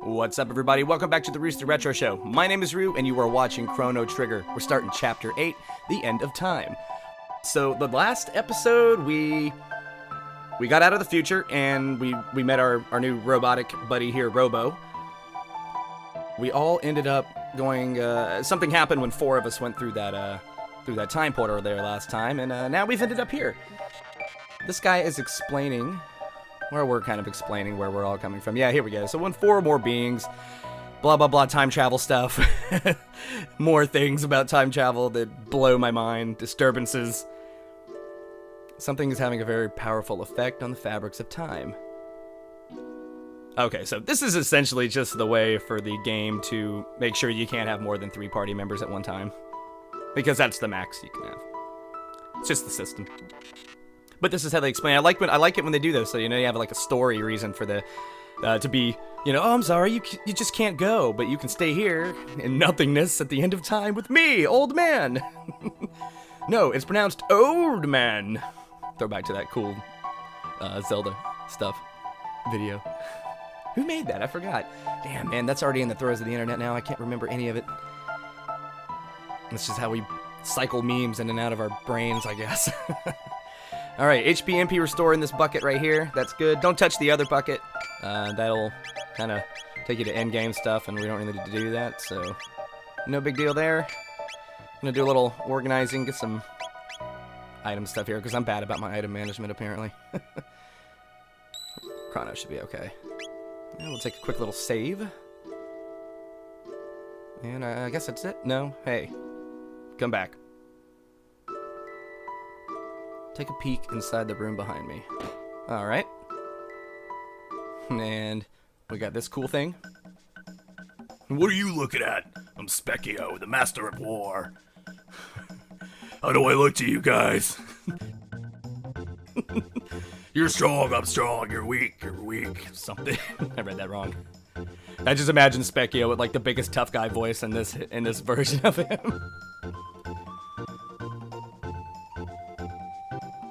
What's up, everybody? Welcome back to the RoosterRetro Show. My name is Roo, and you are watching Chrono Trigger. We're starting Chapter 8, The End of Time. So, the last episode, we got out of the future, and we met our new robotic buddy here, Robo. We all ended up going, something happened when 4 of us went through that time portal there last time, and now we've ended up here. This guy is explaining... Or we're kind of explaining where we're all coming from. Yeah, here we go. So when 4 more beings, blah, blah, blah, time travel stuff. More things about time travel that blow my mind. Disturbances. Something is having a very powerful effect on the fabrics of time. Okay, so this is essentially just the way for the game to make sure you can't have more than 3 party members at one time. Because that's the max you can have. It's just the system. But this is how they explain. I like it when they do this. So you have like a story reason for the to be oh, I'm sorry, you just can't go, but you can stay here in nothingness at the end of time with me, old man. No, it's pronounced old man. Throw back to that cool Zelda stuff video. Who made that? I forgot. Damn, man, that's already in the throes of the internet now. I can't remember any of it. That's just how we cycle memes in and out of our brains, I guess. Alright, HP MP restore in this bucket right here. That's good. Don't touch the other bucket. That'll kind of take you to endgame stuff, and we don't really need to do that, so no big deal there. I'm going to do a little organizing, get some item stuff here, because I'm bad about my item management, apparently. Chrono should be okay. And we'll take a quick little save. And I guess that's it. No? Hey. Come back. Take a peek inside the room behind me. Alright. And we got this cool thing. What are you looking at? I'm Specchio, the Master of War. How do I look to you guys? You're strong, I'm strong. You're weak, Something. I read that wrong. I just imagine Specchio with like the biggest tough guy voice in this version of him.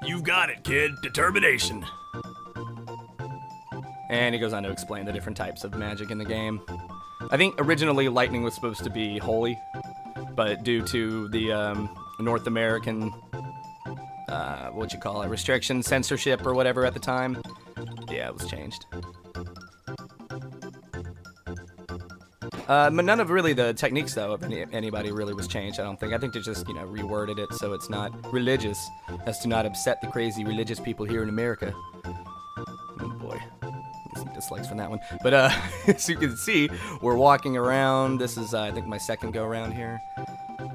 You've got it, kid. Determination. And he goes on to explain the different types of magic in the game. I think originally lightning was supposed to be holy, but due to the North American, restriction, censorship, or whatever at the time, yeah, it was changed. But none of really the techniques, though, of anybody really was changed, I don't think. I think they just, reworded it so it's not religious, as to not upset the crazy religious people here in America. Oh, boy. Some dislikes from that one. But, as you can see, we're walking around. This is, I think, my second go-around here.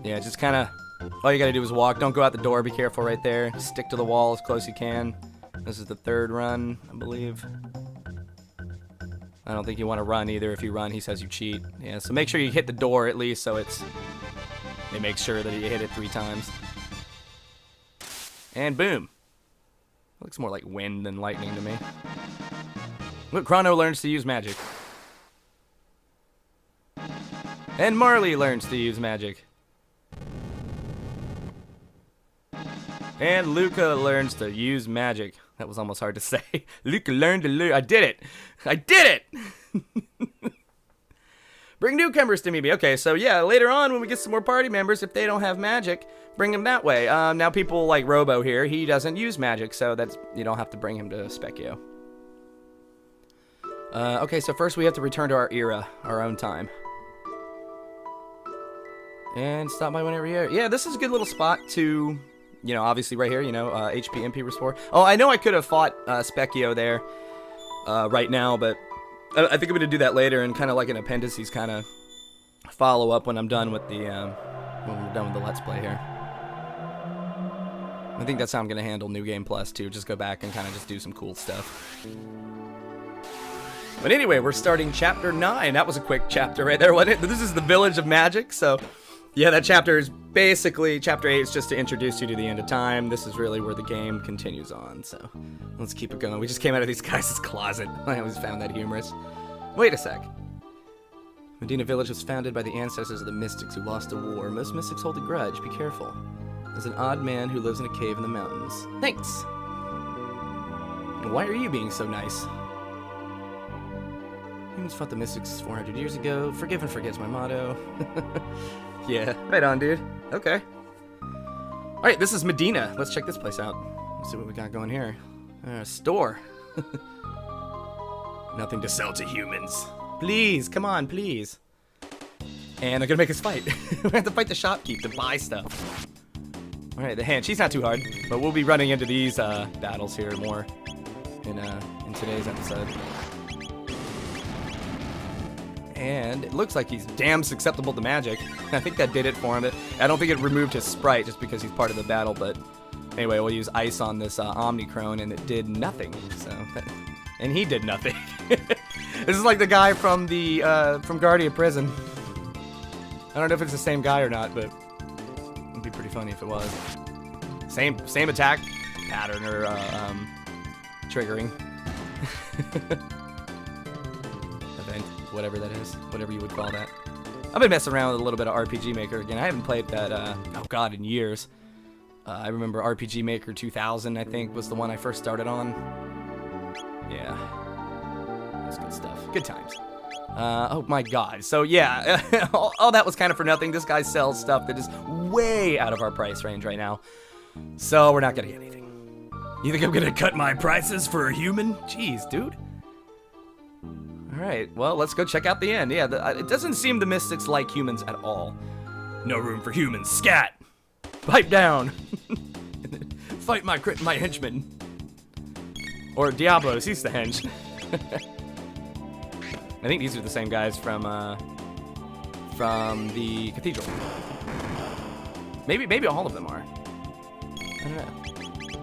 Yeah, just kind of, all you gotta do is walk. Don't go out the door. Be careful right there. Stick to the wall as close as you can. This is the third run, I believe. I don't think you want to run either. If you run, he says you cheat. Yeah, so make sure you hit the door at least so it makes sure that you hit it 3 times. And boom. Looks more like wind than lightning to me. Look, Chrono learns to use magic. And Marley learns to use magic. And Luca learns to use magic. That was almost hard to say. Luca learned to learn. I did it! I did it! Bring newcomers to me. Okay, so yeah, later on when we get some more party members, if they don't have magic, bring them that way. Now people like Robo here, he doesn't use magic, so that's you don't have to bring him to Specchio. Okay, so first we have to return to our era, our own time. And stop by whenever you're here. Yeah, this is a good little spot to... obviously right here, HP MP restore. Oh, I know I could have fought Specchio there right now, but I think I'm going to do that later and kind of like an appendices kind of follow up when I'm done with the when we're done with the Let's Play here. I think that's how I'm going to handle New Game Plus too. Just go back and kind of just do some cool stuff. But anyway, we're starting Chapter 9. That was a quick chapter right there, wasn't it? This is the Village of Magic, so... Yeah, that chapter is basically, Chapter 8 is just to introduce you to the end of time. This is really where the game continues on, so let's keep it going. We just came out of these guys' closet. I always found that humorous. Wait a sec. Medina Village was founded by the ancestors of the mystics who lost a war. Most mystics hold a grudge. Be careful. There's an odd man who lives in a cave in the mountains. Thanks! Why are you being so nice? Humans fought the Mystics 400 years ago. Forgive and forget's my motto. Yeah, right on, dude. Okay. Alright, this is Medina. Let's check this place out. Let's see what we got going here. Store. Nothing to sell to humans. Please, come on, please. And they're gonna make us fight. We have to fight the shopkeep to buy stuff. Alright, the hand. She's not too hard, but we'll be running into these battles here more in today's episode. And it looks like he's damn susceptible to magic. I think that did it for him. I don't think it removed his sprite just because he's part of the battle, but anyway, we'll use ice on this Omnicrone, and it did nothing. So, and he did nothing. This is like the guy from the from Guardian Prison. I don't know if it's the same guy or not, but it'd be pretty funny if it was. Same attack pattern or triggering event, whatever that is, whatever you would call that. I've been messing around with a little bit of RPG Maker again. I haven't played that oh god in years. I remember RPG Maker 2000, I think, was the one I first started on. Yeah, that's good stuff. Good times. Oh my god. So yeah, all that was kind of for nothing. This guy sells stuff that is way out of our price range right now. So we're not gonna get anything. You think I'm gonna cut my prices for a human? Jeez, dude. Alright, well, let's go check out the end. Yeah, it doesn't seem the Mystics like humans at all. No room for humans. Scat! Pipe down! Fight my henchman. Or Diablos, he's the hench. I think these are the same guys from the cathedral. Maybe all of them are. I don't know.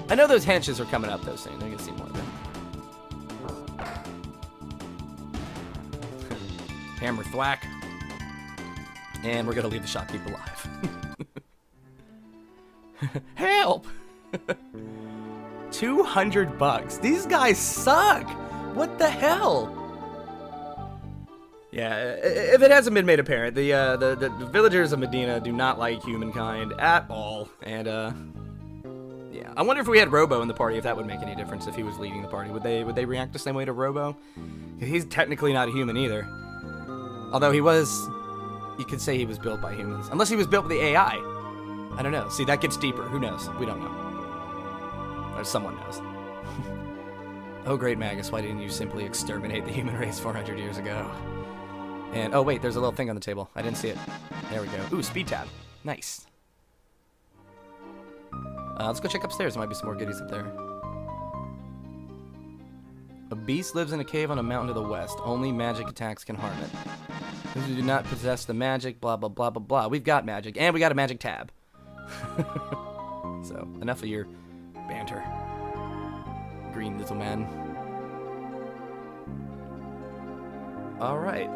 I know those henches are coming up though soon. They're gonna see more of them. Hammer thwack. And we're gonna leave the shopkeep alive. Help! $200. These guys suck! What the hell? Yeah, if it hasn't been made apparent, the villagers of Medina do not like humankind at all. And yeah, I wonder if we had Robo in the party, if that would make any difference. If he was leading the party, would they react the same way to Robo? He's technically not a human either. Although he was, you could say he was built by humans, unless he was built with the AI. I don't know. See, that gets deeper. Who knows? We don't know. Or someone knows. Oh, great Magus, why didn't you simply exterminate the human race 400 years ago? And, oh wait, there's a little thing on the table. I didn't see it. There we go. Ooh, speed tab. Nice. Let's go check upstairs. There might be some more goodies up there. A beast lives in a cave on a mountain to the west. Only magic attacks can harm it. Those who do not possess the magic, blah, blah, blah, blah, blah. We've got magic, and we got a magic tab. So, enough of your banter. Green little man. Alright,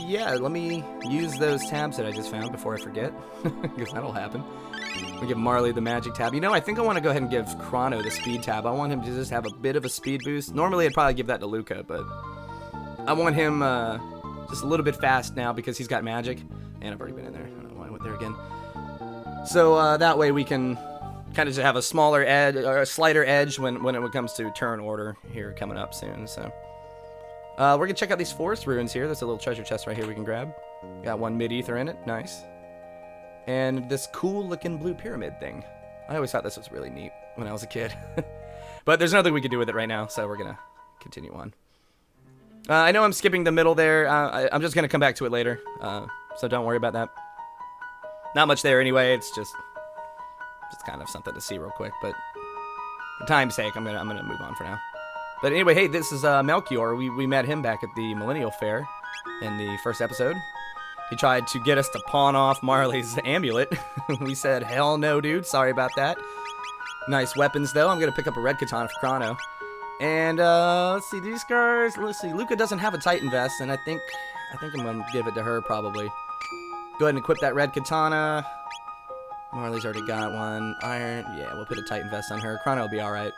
yeah, let me use those tabs that I just found before I forget, because that'll happen. We'll give Marley the magic tab. You know, I think I want to go ahead and give Chrono the speed tab. I want him to just have a bit of a speed boost. Normally, I'd probably give that to Luca, but I want him just a little bit fast now because he's got magic. And I've already been in there. I don't know why I went there again. So that way we can kind of just have a smaller edge, or a slighter edge when it comes to turn order here coming up soon, so. We're gonna check out these forest ruins here. There's a little treasure chest right here we can grab. Got one mid-ether in it, nice. And this cool looking blue pyramid thing. I always thought this was really neat when I was a kid. But there's nothing we can do with it right now, so we're gonna continue on. I know I'm skipping the middle there. I'm just gonna come back to it later, so don't worry about that. Not much there anyway, it's just kind of something to see real quick, but for time's sake, I'm gonna move on for now. But anyway, hey, this is Melchior. We met him back at the Millennial Fair in the first episode. He tried to get us to pawn off Marley's amulet. We said, hell no, dude. Sorry about that. Nice weapons, though. I'm going to pick up a red katana for Chrono. And, let's see, these guys. Let's see, Luca doesn't have a Titan vest, and I think I'm going to give it to her, probably. Go ahead and equip that red katana. Marley's already got one. Iron. Yeah, we'll put a Titan vest on her. Chrono will be alright.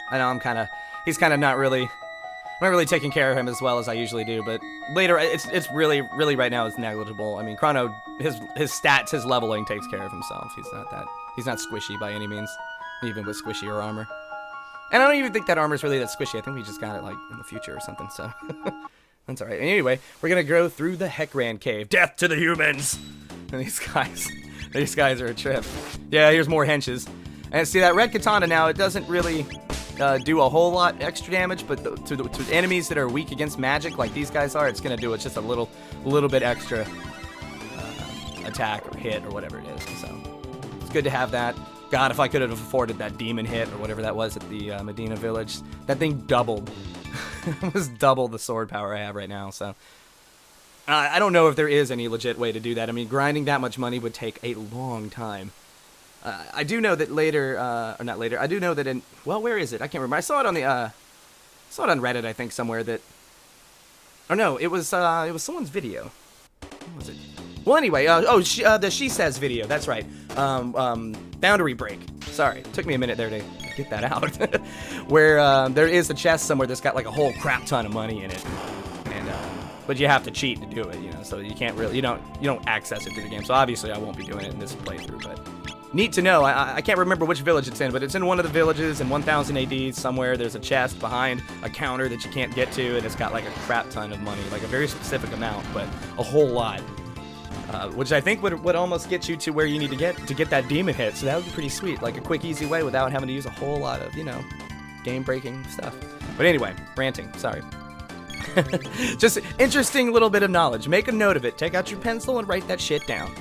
I know he's kind of not really taking care of him as well as I usually do, but later it's really right now it's negligible. I mean, Chrono, his stats, his leveling takes care of himself. He's not squishy by any means, even with squishier armor. And I don't even think that armor's really that squishy. I think we just got it like in the future or something, so That's alright. Anyway, we're gonna go through the Heckran Cave. Death to the humans! And these guys are a trip. Yeah, here's more henches. And see, that red katana now, it doesn't really do a whole lot extra damage, but to enemies that are weak against magic, like these guys are, it's gonna do just a little bit extra attack or hit or whatever it is. So it's good to have that. God, if I could have afforded that demon hit or whatever that was at the Medina village, that thing doubled. It was double the sword power I have right now. So I don't know if there is any legit way to do that. I mean, grinding that much money would take a long time. I do know that later, or not later. I do know that in, well, where is it? I can't remember. I saw it on the saw it on Reddit, I think, somewhere that. Oh no, it was someone's video. What was it? Well, anyway, the She Says video. That's right. Boundary Break. Sorry, it took me a minute there to get that out. Where there is a chest somewhere that's got like a whole crap ton of money in it, and but you have to cheat to do it, you know. So you can't really, you don't access it through the game. So obviously, I won't be doing it in this playthrough. But neat to know. I can't remember which village it's in, but it's in one of the villages in 1000 AD somewhere. There's a chest behind a counter that you can't get to, and it's got like a crap ton of money, like a very specific amount, but a whole lot. Which I think would almost get you to where you need to get that demon hit. So that would be pretty sweet, like a quick, easy way without having to use a whole lot of, game-breaking stuff. But anyway, ranting. Sorry. Just interesting little bit of knowledge. Make a note of it. Take out your pencil and write that shit down.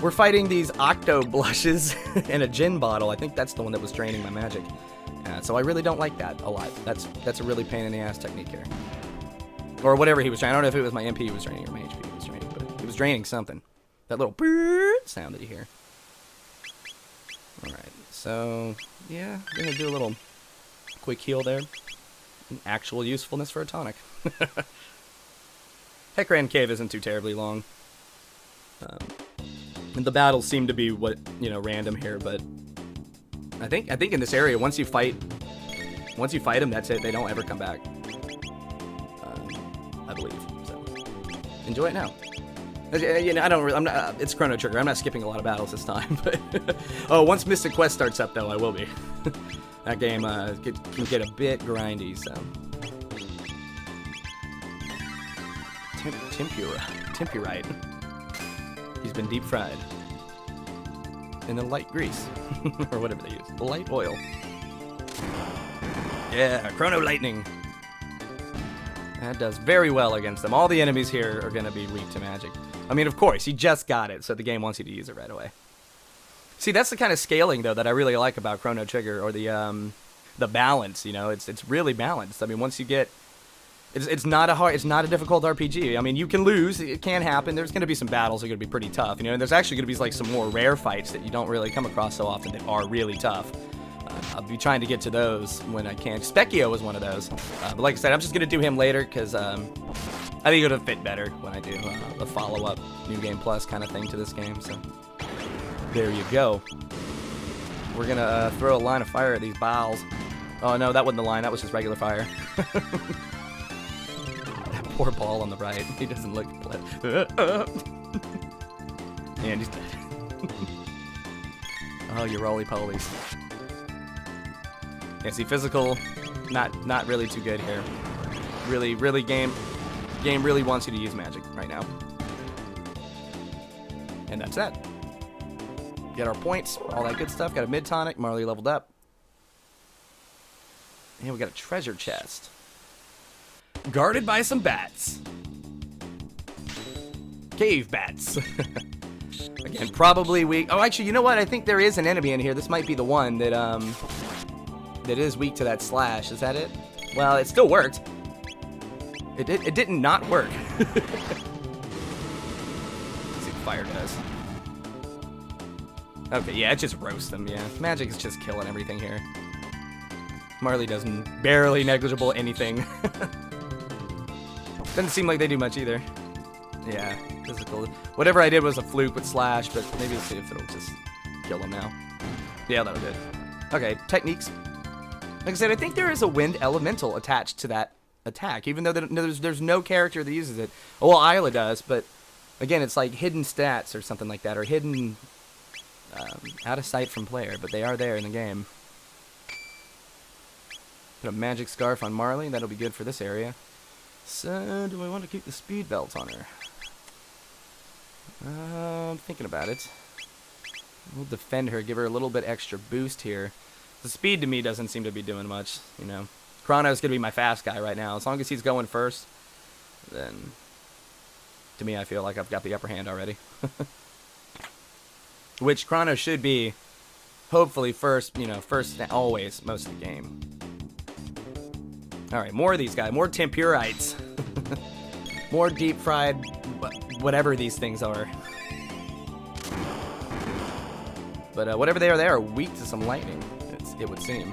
We're fighting these octo blushes in a gin bottle. I think that's the one that was draining my magic. So I really don't like that a lot. That's a really pain in the ass technique here. Or whatever he was draining. I don't know if it was my MP he was draining or my HP he was draining, but it was draining something. That little bird sound that you hear. Alright, so yeah, I'm gonna do a little quick heal there. An actual usefulness for a tonic. Heckran Cave isn't too terribly long. And the battles seem to be random here, but I think in this area, once you fight them, that's it. They don't ever come back. I believe. So enjoy it now. It's Chrono Trigger. I'm not skipping a lot of battles this time, but once Mystic Quest starts up, though, I will be. That game can get a bit grindy, so. Tempurite. He's been deep fried in the light grease, or whatever they use, light oil. Yeah, Chrono Lightning. That does very well against them. All the enemies here are going to be weak to magic. I mean, of course, you just got it, so the game wants you to use it right away. See, that's the kind of scaling, though, that I really like about Chrono Trigger, or the balance, It's really balanced. I mean, once you get... It's not a difficult RPG. I mean, you can lose. It can happen. There's going to be some battles that are going to be pretty tough, and there's actually going to be, like, some more rare fights that you don't really come across so often that are really tough. I'll be trying to get to those when I can. Specchio was one of those. But like I said, I'm just going to do him later because I think it'll fit better when I do the follow-up New Game Plus kind of thing to this game. So there you go. We're going to throw a line of fire at these balls. Oh, no, that wasn't the line. That was just regular fire. That poor ball on the right. He doesn't look... And he's dead. Oh, you roly-polies. Yeah, see, physical, not really too good here. Really, game really wants you to use magic right now. And that's that. Get our points, all that good stuff. Got a mid-tonic, Marley leveled up. And we got a treasure chest. Guarded by some bats. Cave bats. Again, probably weak. Oh, actually, you know what? I think there is an enemy in here. This might be the one that that is weak to that slash. Is that it? Well, it still worked. It didn't not work. Let's see what fire does. Okay, yeah, it just roasts them, yeah. Magic is just killing everything here. Marley does barely negligible anything. Doesn't seem like they do much either. Yeah, physical. Whatever I did was a fluke with slash, but maybe let's see if it'll just kill them now. Yeah, that'll do it. Okay, techniques. Like I said, I think there is a wind elemental attached to that attack, even though there's no character that uses it. Oh, well, Isla does, but again, it's like hidden stats or something like that, or hidden out of sight from player, but they are there in the game. Put a magic scarf on Marley. That'll be good for this area. So, do I want to keep the speed belt on her? I'm thinking about it. We'll defend her, give her a little bit extra boost here. The speed to me doesn't seem to be doing much, you know. Chrono's going to be my fast guy right now. As long as he's going first, then to me I feel like I've got the upper hand already. Which Chrono should be, hopefully, first, you know, first always, most of the game. Alright, more of these guys. More Tempurites. More deep-fried, whatever these things are. But whatever they are weak to some lightning, it would seem.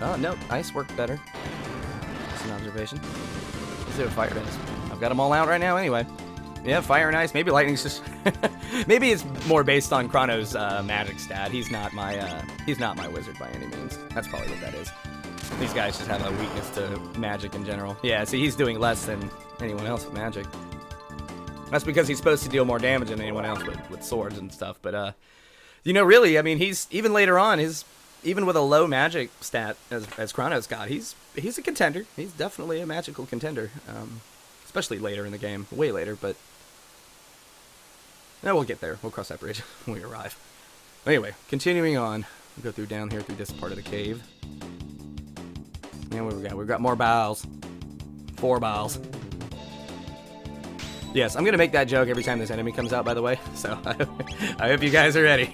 Oh, no, ice worked better. Just an observation. Let's see what fire is. I've got them all out right now anyway. Yeah, fire and ice. Maybe lightning's just... Maybe it's more based on Chrono's magic stat. He's not my wizard by any means. That's probably what that is. These guys just have a weakness to magic in general. Yeah, see, he's doing less than anyone else with magic. That's because he's supposed to deal more damage than anyone else with swords and stuff. But, you know, really, I mean, he's... Even later on, even with a low magic stat, as Chrono's got, he's a contender. He's definitely a magical contender. Especially later in the game. Way later, but... No, we'll get there. We'll cross that bridge when we arrive. Anyway, continuing on. We'll go down here through this part of the cave. And what we got? We've got more bowels. 4 bowels. Yes, I'm going to make that joke every time this enemy comes out, by the way. So, I hope you guys are ready.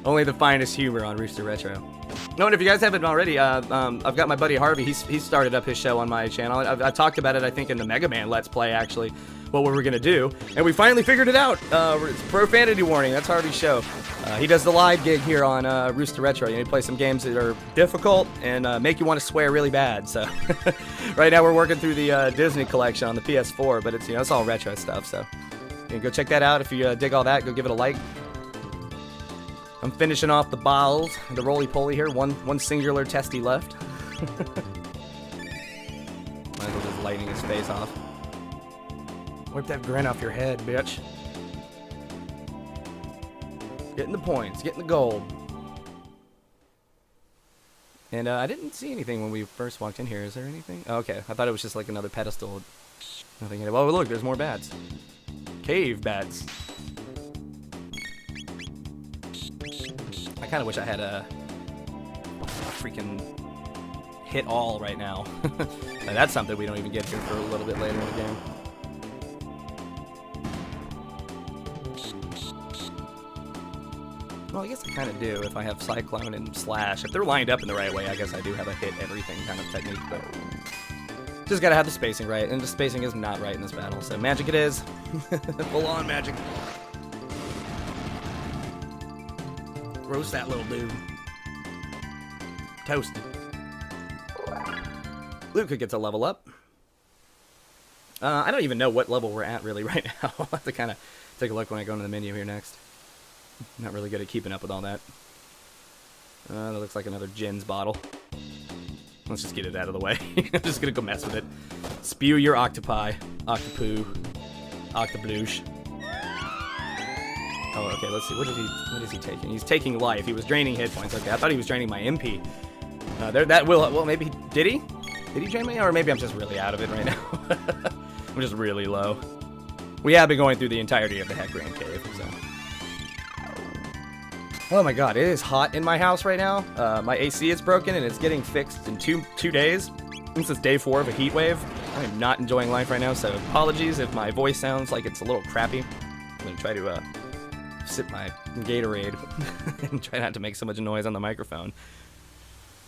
Only the finest humor on RoosterRetro. No, and if you guys haven't already, I've got my buddy Harvey. He's started up his show on my channel. I talked about it, I think, in the Mega Man Let's Play, actually, what we were going to do. And we finally figured it out. It's Profanity Warning. That's Harvey's show. He does the live gig here on RoosterRetro. You know, he plays some games that are difficult and make you want to swear really bad. So right now we're working through the Disney collection on the PS4, but it's, you know, it's all retro stuff. So you can go check that out. If you dig all that, go give it a like. I'm finishing off the balls, the roly-poly here. One singular testy left. Might as well just lighting his face off. Wipe that grin off your head, bitch. Getting the points, getting the gold. And I didn't see anything when we first walked in here. Is there anything? Oh, okay, I thought it was just like another pedestal. Nothing. Oh, look, there's more bats. Cave bats. I kind of wish I had a freaking hit all right now. Now, that's something we don't even get here for a little bit later in the game. Well, I guess I kind of do if I have Cyclone and Slash. If they're lined up in the right way, I guess I do have a hit everything kind of technique, but just gotta have the spacing right, and the spacing is not right in this battle, so magic it is. Full on magic. Roast that little dude. Toasted. Luca gets a level up. I don't even know what level we're at really right now. I'll have to kind of take a look when I go into the menu here next. Not really good at keeping up with all that. That looks like another Jin's bottle. Let's just get it out of the way. I'm just gonna go mess with it. Spew your octopi. Octopoo. Octobloosh. Oh, okay, let's see. What is he taking? He's taking life. He was draining hit points. Okay, I thought he was draining my MP. Well, maybe, did he? Did he drain me? Or maybe I'm just really out of it right now. I'm just really low. We have been going through the entirety of the Heck Grand Cave, so. Oh my god, it is hot in my house right now. My AC is broken and it's getting fixed in two days. This is day 4 of a heat wave. I am not enjoying life right now, so apologies if my voice sounds like it's a little crappy. I'm gonna try to sip my Gatorade and try not to make so much noise on the microphone.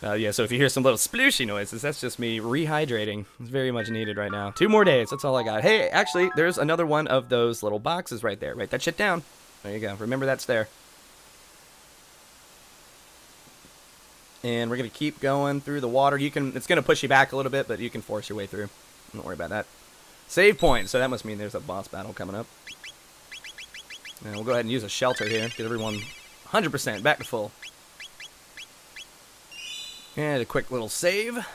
Yeah, so if you hear some little splooshy noises, that's just me rehydrating. It's very much needed right now. 2 more days, that's all I got. Hey, actually, there's another one of those little boxes right there. Write that shit down. There you go. Remember that's there. And we're going to keep going through the water. It's going to push you back a little bit, but you can force your way through. Don't worry about that. Save point, so that must mean there's a boss battle coming up. And we'll go ahead and use a shelter here. Get everyone 100% back to full. And a quick little save.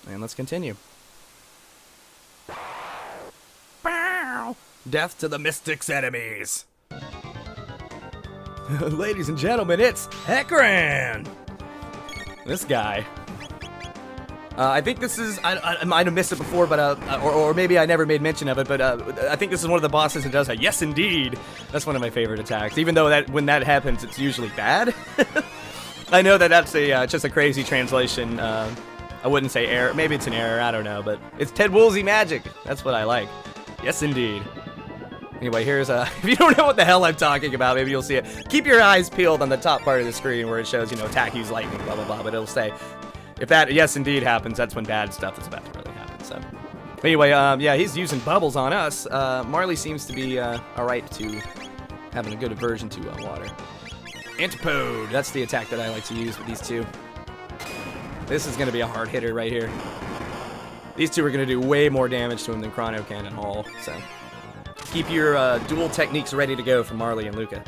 And let's continue. Death to the Mystic's enemies. Ladies and gentlemen, it's Heckran! This guy. I think this is, I might have missed it before, but, or maybe I never made mention of it, but I think this is one of the bosses that does a yes indeed. That's one of my favorite attacks, even though that when that happens, it's usually bad. I know that that's just a crazy translation. I wouldn't say error, maybe it's an error, I don't know, but it's Ted Woolsey magic. That's what I like. Yes indeed. Anyway, here's if you don't know what the hell I'm talking about, maybe you'll see it. Keep your eyes peeled on the top part of the screen where it shows, you know, attack, use lightning, blah, blah, blah, but it'll say, if that yes indeed happens, that's when bad stuff is about to really happen, so. Anyway, yeah, he's using bubbles on us. Marley seems to be alright to having a good aversion to water. Antipode, that's the attack that I like to use with these two. This is going to be a hard hitter right here. These two are going to do way more damage to him than Chrono can at all, so. Keep your dual techniques ready to go for Marley and Luca.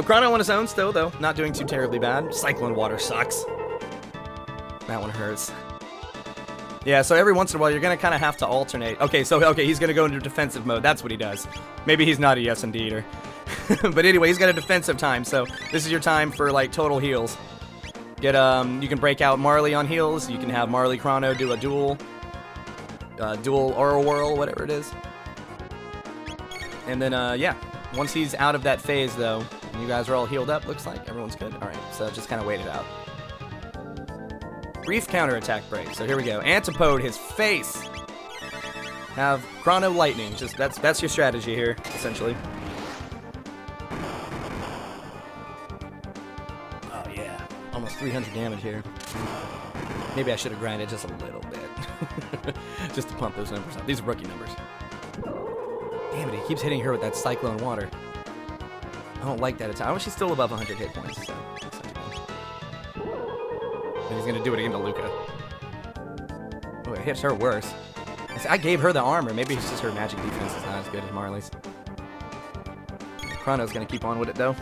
Chrono on his own still, though. Not doing too terribly bad. Cyclone water sucks. That one hurts. Yeah, so every once in a while, you're going to kind of have to alternate. Okay, he's going to go into defensive mode. That's what he does. Maybe he's not a yes indeeder. But anyway, he's got a defensive time, so this is your time for, like, total heals. You can break out Marley on heals. You can have Marley Chrono do a dual Aura Whirl, whatever it is. And then, yeah, once he's out of that phase, though, and you guys are all healed up, looks like. Everyone's good. All right, so just kind of wait it out. Brief counterattack break. So here we go. Antipode his face. Have Chrono Lightning. Just that's your strategy here, essentially. Oh, yeah. Almost 300 damage here. Maybe I should have grinded just a little bit. Just to pump those numbers up. These are rookie numbers. Damn it, he keeps hitting her with that cyclone water. I don't like that attack. I wish he's still above 100 hit points, so that's not too bad. And he's going to do it again to Luca. Oh, it hits her worse. I gave her the armor. Maybe it's just her magic defense is not as good as Marley's. Chrono's going to keep on with it, though.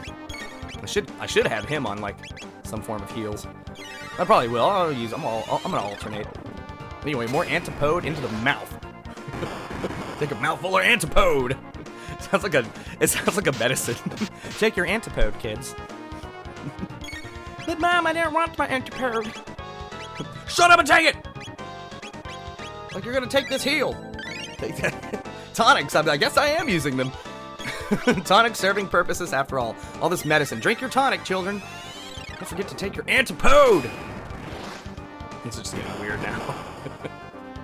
I should have him on, like, some form of heals. I probably will. I'm going to alternate. Anyway, more Antipode into the mouth. Take a mouthful of Antipode. It sounds like a medicine. Take your Antipode, kids. But Mom, I didn't want my Antipode. Shut up and take it. Like you're gonna take this heal. Take that. Tonics. I guess I am using them. Tonic serving purposes after all. All this medicine. Drink your tonic, children. Don't forget to take your Antipode. This is just getting weird now.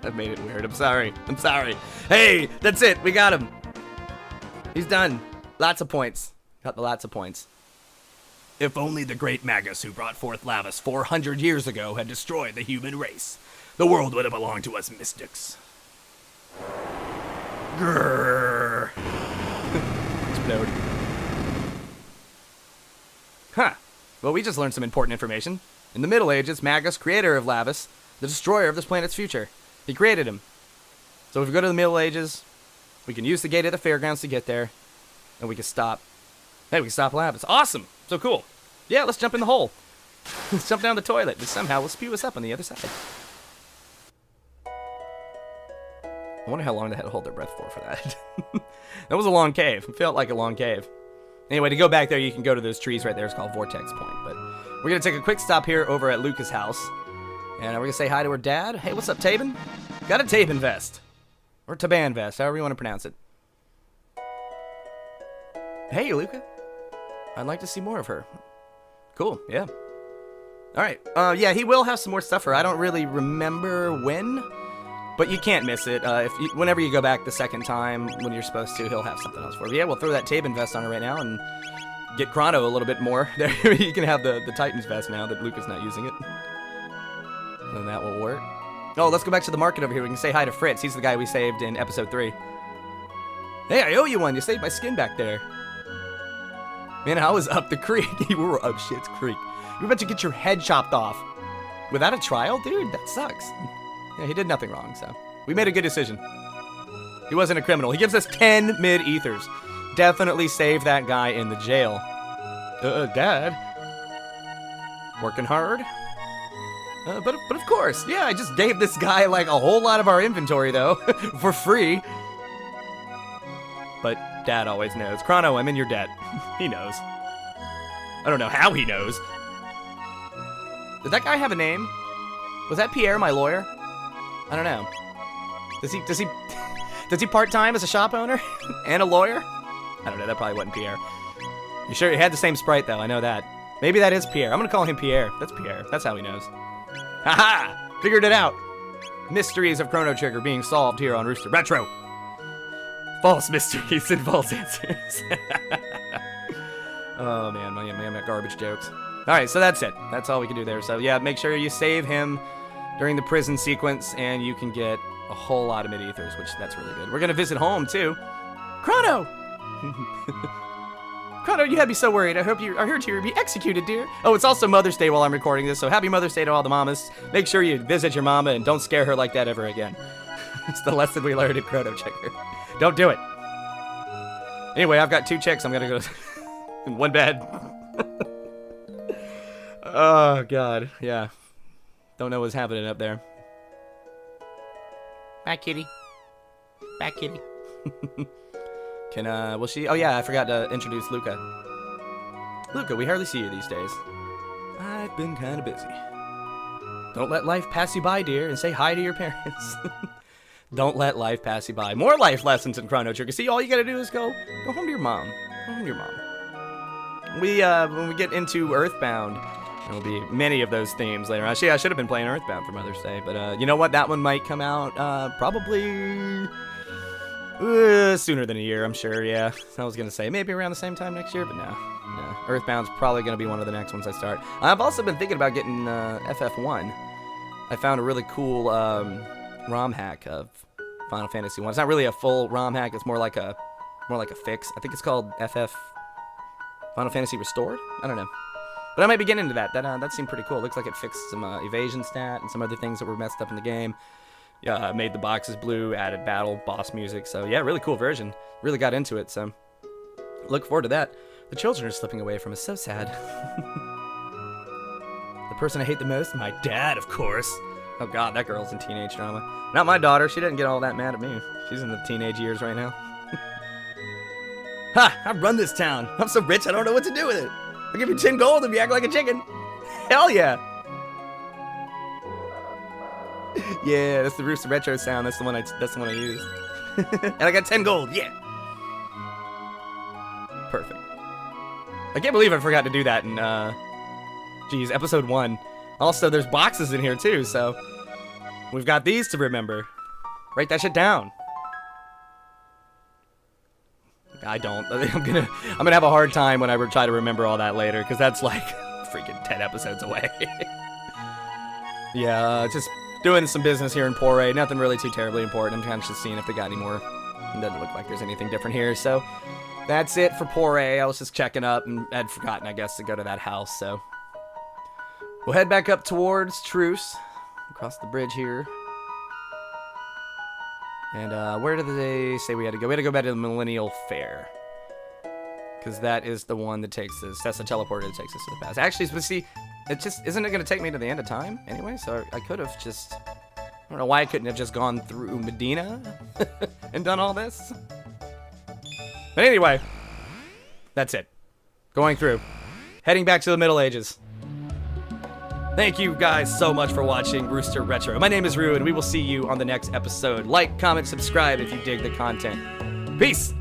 I've made it weird. I'm sorry. Hey, that's it. We got him. He's done. Lots of points. Got the lots of points. If only the great Magus who brought forth Lavas 400 years ago had destroyed the human race, the world would have belonged to us mystics. Grrr. Explode. Huh. Well, we just learned some important information. In the Middle Ages, Magus, creator of Lavas, the destroyer of this planet's future. He created him. So if we go to the Middle Ages, we can use the gate at the fairgrounds to get there, and we can stop. Hey, we can stop Lavas. Awesome! So cool. Yeah, let's jump in the hole. Let's jump down the toilet, and somehow we'll spew us up on the other side. I wonder how long they had to hold their breath for that. That was a long cave. It felt like a long cave. Anyway, to go back there, you can go to those trees right there. It's called Vortex Point. But we're going to take a quick stop here over at Luca's house. And we're going to say hi to her dad. Hey, what's up, Tabin? Got a Tabin vest. Or Taban vest, however you want to pronounce it. Hey, Luca. I'd like to see more of her. Cool, yeah. Alright, yeah, he will have some more stuff for her. I don't really remember when, but you can't miss it. Whenever you go back the second time when you're supposed to, he'll have something else for her. But yeah, we'll throw that Tabin vest on her right now and get Chrono a little bit more. There, you can have the Titan's vest now that Luca's not using it. And that will work. Oh, let's go back to the market over here. We can say hi to Fritz. He's the guy we saved in episode 3. Hey, I owe you one. You saved my skin back there. Man, I was up the creek. You were up shit's creek. You were about to get your head chopped off. Without a trial? Dude, that sucks. Yeah, he did nothing wrong, so. We made a good decision. He wasn't a criminal. He gives us 10 mid-ethers. Definitely save that guy in the jail. Dad? Working hard? But of course, yeah, I just gave this guy like a whole lot of our inventory though, for free. But Dad always knows. Chrono, I'm in your debt. He knows. I don't know how he knows. Did that guy have a name? Was that Pierre, my lawyer? I don't know. Does he part-time as a shop owner and a lawyer? I don't know, that probably wasn't Pierre. You sure he had the same sprite though, I know that. Maybe that is Pierre. I'm gonna call him Pierre. That's Pierre. That's how he knows. Haha! Figured it out! Mysteries of Chrono Trigger being solved here on Rooster Retro. False mysteries and false answers. Oh man, my garbage jokes. Alright, so that's it. That's all we can do there. So yeah, make sure you save him during the prison sequence and you can get a whole lot of mid-ethers, which that's really good. We're gonna visit home too. Chrono! Chrono, you had me so worried. I heard you were be executed, dear. Oh, it's also Mother's Day while I'm recording this, so happy Mother's Day to all the mamas. Make sure you visit your mama and don't scare her like that ever again. It's the lesson we learned in Chrono Trigger. Don't do it. Anyway, I've got 2 chicks. I'm gonna go in one bed. Oh, God. Yeah. Don't know what's happening up there. Back kitty. Back kitty. Will she? Oh yeah, I forgot to introduce Luca. Luca, we hardly see you these days. I've been kind of busy. Don't let life pass you by, dear, and say hi to your parents. Don't let life pass you by. More life lessons in Chrono Trigger. See, all you gotta do is go home to your mom. Go home to your mom. When we get into Earthbound, there'll be many of those themes later on. Actually, I should have been playing Earthbound for Mother's Day, but you know what? That one might come out probably sooner than a year, I'm sure. Yeah, I was gonna say maybe around the same time next year, but no. Earthbound's probably gonna be one of the next ones I start. I've also been thinking about getting FF1. I found a really cool ROM hack of Final Fantasy 1. It's not really a full ROM hack. It's more like a fix. I think it's called FF Final Fantasy Restored. I don't know. But I might be getting into that. That seemed pretty cool. It looks like it fixed some evasion stat and some other things that were messed up in the game. Yeah, made the boxes blue, added battle boss music. So yeah, really cool version. Really got into it. So look forward to that. The children are slipping away from us. So sad. The person I hate the most, my dad, of course. Oh God, that girl's in teenage drama. Not my daughter. She didn't get all that mad at me. She's in the teenage years right now. Ha! I run this town. I'm so rich, I don't know what to do with it. I'll give you 10 gold if you act like a chicken. Hell yeah. Yeah, that's the RoosterRetro sound. That's the one I use. And I got 10 gold. Yeah. Perfect. I can't believe I forgot to do that in episode 1. Also, there's boxes in here too, so we've got these to remember. Write that shit down. I don't. I'm gonna have a hard time when I try to remember all that later, because that's like freaking 10 episodes away. Yeah, just doing some business here in Pore. Nothing really too terribly important. I'm kind of just seeing if they got any more. It doesn't look like there's anything different here, so that's it for Pore. I was just checking up and had forgotten, I guess, to go to that house, so we'll head back up towards Truce, across the bridge here. And where did they say we had to go? We had to go back to the Millennial Fair, because that is the one that takes us. That's the teleporter that takes us to the past. Actually, but see, it just isn't it going to take me to the end of time anyway? So I could have just. I don't know why I couldn't have just gone through Medina and done all this. But anyway, that's it. Going through, heading back to the Middle Ages. Thank you guys so much for watching Rooster Retro. My name is Rue, and we will see you on the next episode. Like, comment, subscribe if you dig the content. Peace!